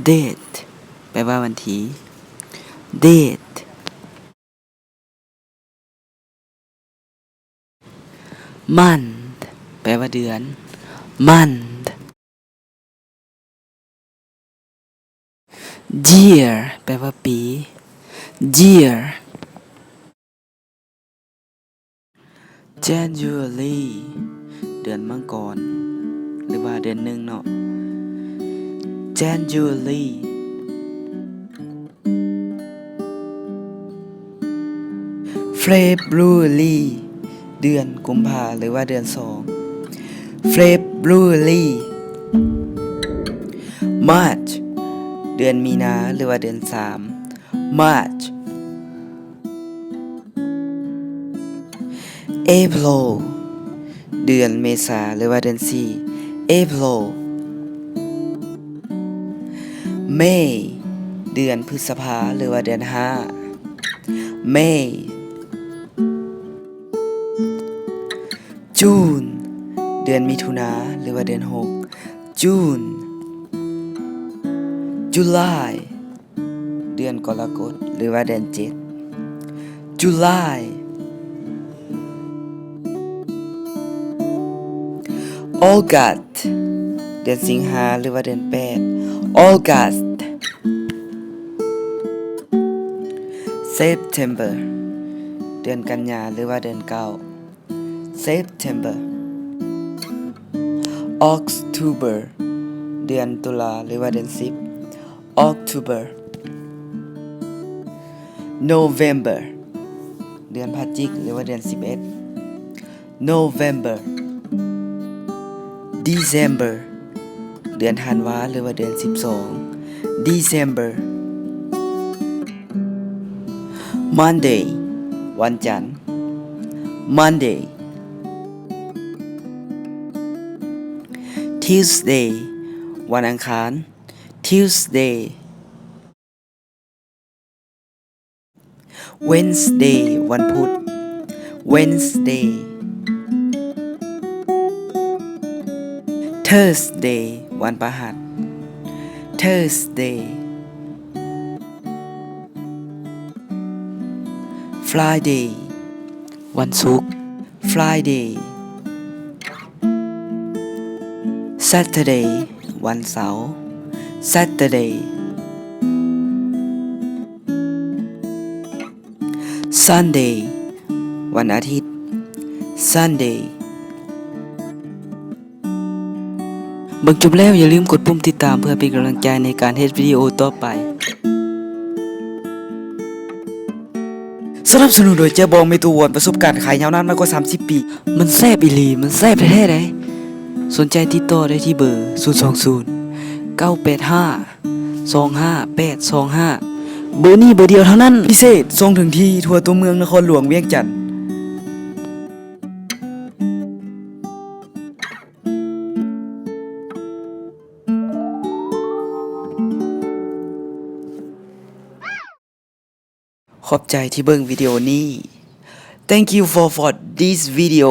date แปลว่าวันที่ date month แปลว่าเดือน month year แปลว่าปี year January เดือนมังกรหรือว่าเดือนหนึ่งเนาะ January February เดือนกุมภาหรือว่าเดือน2 February March เดือนมีนาหรือว่าเดือน3 March April เดือนเมษาหรือว่าเดือน4 April May เดือนพฤษภาหรือว่าเดือน5 May June เดือนมิถุนาหรือว่าเดือน6 June July เดือนกรกฎหรือว่าเดือน7 July August เดือนสิงหาหรือว่าเดือน8 August September เดือนกันยาหรือว่าเดือน9 September October เดือนตุลาหรือว่าเดือน10 October November เดือนพฤศจิกหรือว่าเดือน11 November December เดือนธันวาหรือว่าเดือน12 December Monday วันจันทร์ Monday Tuesday วันอังคาร Tuesday Wednesday วันพุธ Wednesday Thursday วันพฤหัส Thursday Friday วันศุกร์ Friday Saturday วันเสาร์ Saturday Sunday วันอาทิตย์ Sunday เบิ่งจบแล้วอย่าลืมกดปุ่มติดตามเพื่อเป็นกำลังใจในการเฮ็ดวิดีโอต่อไปสนับสนุนโดยเจ๊บองเมตูวนประสบการณ์ขายยาวนานมากกว่า30ปีมันแซ่บอีหลีมันแซ่บแท้ๆเลยสนใจติดต่อได้ที่เบอร์020 985 25825เบอร์นี้เบอร์เดียวเท่านั้นพิเศษส่งถึงที่ทั่วตัวเมืองนครหลวงเวียงจันทน์ขอบใจที่เบิ่งวิดีโอนี้ Thank you for this video